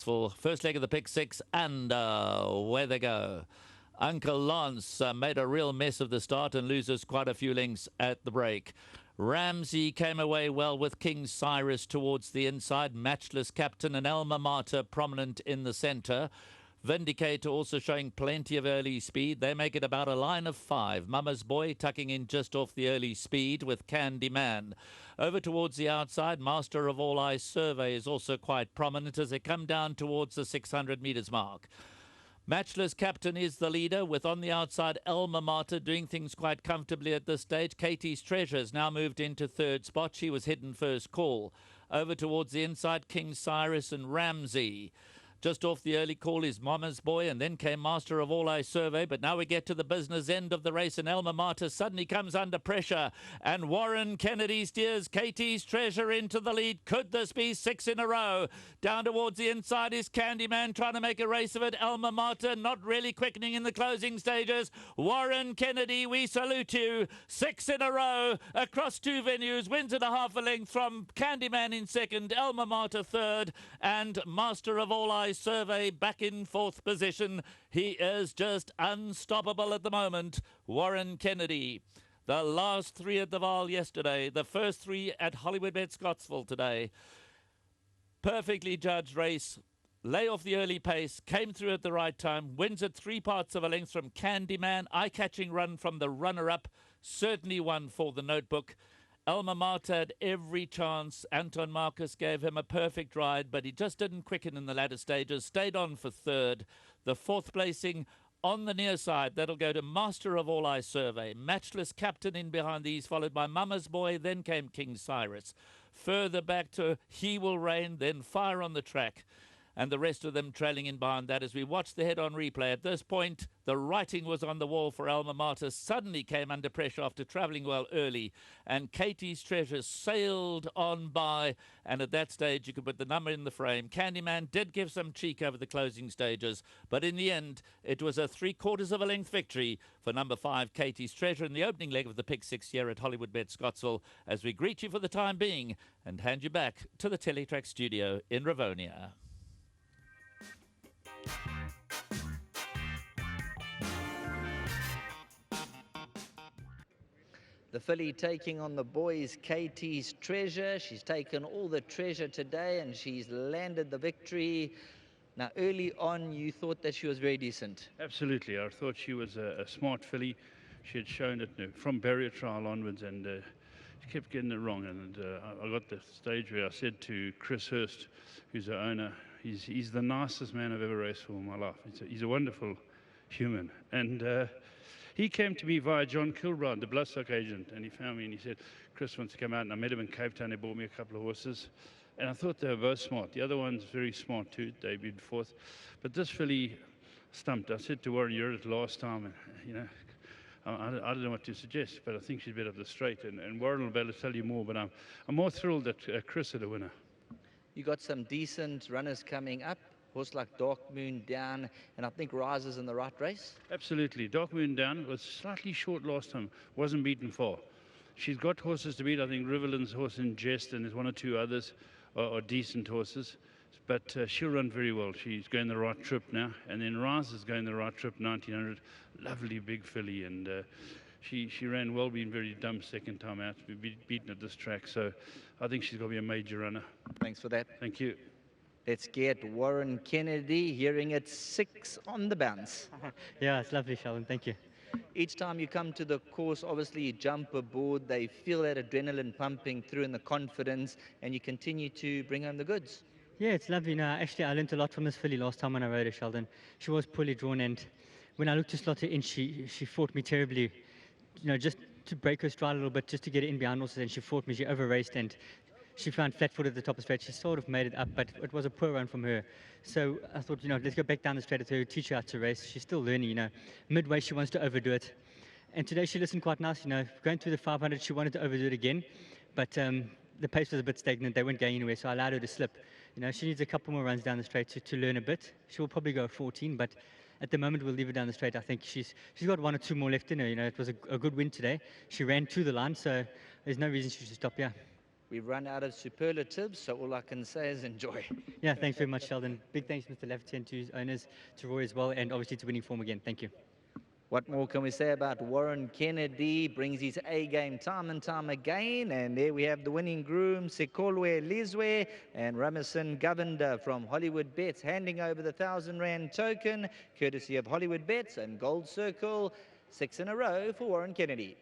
Scottsville. First leg of the pick six, and where they go. Uncle Lance made a real mess of the start and loses quite a few lengths at the break. Ramsey came away well with King Cyrus towards the inside. Matchless Captain and Alma Mater prominent in the centre. Vindicator also showing plenty of early speed. They make it about a line of 5. Mama's Boy tucking in just off the early speed with Candyman. Over towards the outside, Master of All Eyes Survey is also quite prominent as they come down towards the 600 metres mark. Matchless Captain is the leader, with on the outside Alma Mater doing things quite comfortably at this stage. Katie's Treasure's now moved into third spot. She was hidden first call. Over towards the inside, King Cyrus and Ramsey. Just off the early call is Mama's Boy, and then came Master of All Eyes Survey. But now we get to the business end of the race, and Alma Mater suddenly comes under pressure. And Warren Kennedy steers Katie's Treasure into the lead. Could this be 6 in a row? Down towards the inside is Candyman trying to make a race of it. Alma Mater not really quickening in the closing stages. Warren Kennedy, we salute you. 6 in a row across 2 venues. Wins at a half a length from Candyman in second, Alma Mater third, and Master of All Eyes Survey back in fourth position. He is just unstoppable at the moment, Warren Kennedy. The last 3 at the Val yesterday, the first 3 at Hollywood Bet Scottsville today. Perfectly judged race. Lay off the early pace, came through at the right time, wins at 3 parts of a length from Candyman. Eye-catching run from the runner-up, certainly one for the notebook. Alma Mater had every chance. Anton Marcus gave him a perfect ride, but he just didn't quicken in the latter stages. Stayed on for third. The 4th placing on the near side, that'll go to Master of All Eyes Survey. Matchless Captain in behind these, followed by Mama's Boy, then came King Cyrus. Further back to He Will Reign, then Fire on the Track. And the rest of them trailing in behind that as we watch the head-on replay. At this point, the writing was on the wall for Alma Mater. Suddenly came under pressure after travelling well early. And Katie's Treasure sailed on by. And at that stage, you could put the number in the frame. Candyman did give some cheek over the closing stages. But in the end, it was a 3/4 of a length victory for number 5, Katie's Treasure, in the opening leg of the pick 6 here at Hollywood Bet Scottsville. As we greet you for the time being and hand you back to the Teletrack studio in Ravonia. The filly taking on the boys, Katie's Treasure. She's taken all the treasure today and she's landed the victory. Now, early on, you thought that she was very decent. Absolutely. I thought she was a smart filly. She had shown it from barrier trial onwards, and she kept getting it wrong. And I got the stage where I said to Chris Hurst, who's the owner, he's the nicest man I've ever raced for in my life. He's a wonderful human. And he came to me via John Kilbride, the bloodstock agent, and he found me and he said, Chris wants to come out. And I met him in Cape Town. They bought me a couple of horses. And I thought they were both smart. The other one's very smart too, debuted fourth. But this filly stumped. I said to Warren, you heard it last time, and I don't know what to suggest, but I think she's better up the straight. And Warren will be able to tell you more, but I'm more thrilled that Chris had a winner. You got some decent runners coming up. Horse like Dark Moon Down, and I think Rises in the right race. Absolutely. Dark Moon Down was slightly short last time, wasn't beaten far. She's got horses to beat. I think Riverland's horse in Jest, and there's 1 or 2 others are decent horses. But she'll run very well. She's going the right trip now. And then Rise is going the right trip, 1900. Lovely big filly. And she ran well, being very dumb second time out. Beaten at this track. So I think she's going to be a major runner. Thanks for that. Thank you. Let's get Warren Kennedy hearing it 6 on the bounce. Yeah, it's lovely, Sheldon. Thank you. Each time you come to the course, obviously you jump aboard, they feel that adrenaline pumping through and the confidence, and you continue to bring home the goods. Yeah, it's lovely. No, actually, I learned a lot from this filly last time when I rode her, Sheldon. She was poorly drawn, and when I looked to slot her in, she fought me terribly. Just to break her stride a little bit, just to get her in behind horses, and she fought me. She over-raced, and she found flat-footed at the top of the straight. She sort of made it up, but it was a poor run from her. So I thought, let's go back down the straight with her, teach her how to race. She's still learning, Midway, she wants to overdo it. And today she listened quite nice, Going through the 500, she wanted to overdo it again. But the pace was a bit stagnant. They weren't going anywhere, so I allowed her to slip. She needs a couple more runs down the straight to learn a bit. She will probably go 14, but at the moment we'll leave her down the straight. I think she's got 1 or 2 more left in her. It was a good win today. She ran to the line, so there's no reason she should stop here. We've run out of superlatives, so all I can say is enjoy. Yeah, thanks very much, Sheldon. Big thanks, Mr. Lafferty, and to his owners, to Roy as well, and obviously to Winning Form again. Thank you. What more can we say about Warren Kennedy? Brings his A game time and time again. And there we have the winning groom, Sekolwe Lizwe and Ramison Govender from Hollywood Bets, handing over the R1,000 token, courtesy of Hollywood Bets and Gold Circle. 6 in a row for Warren Kennedy.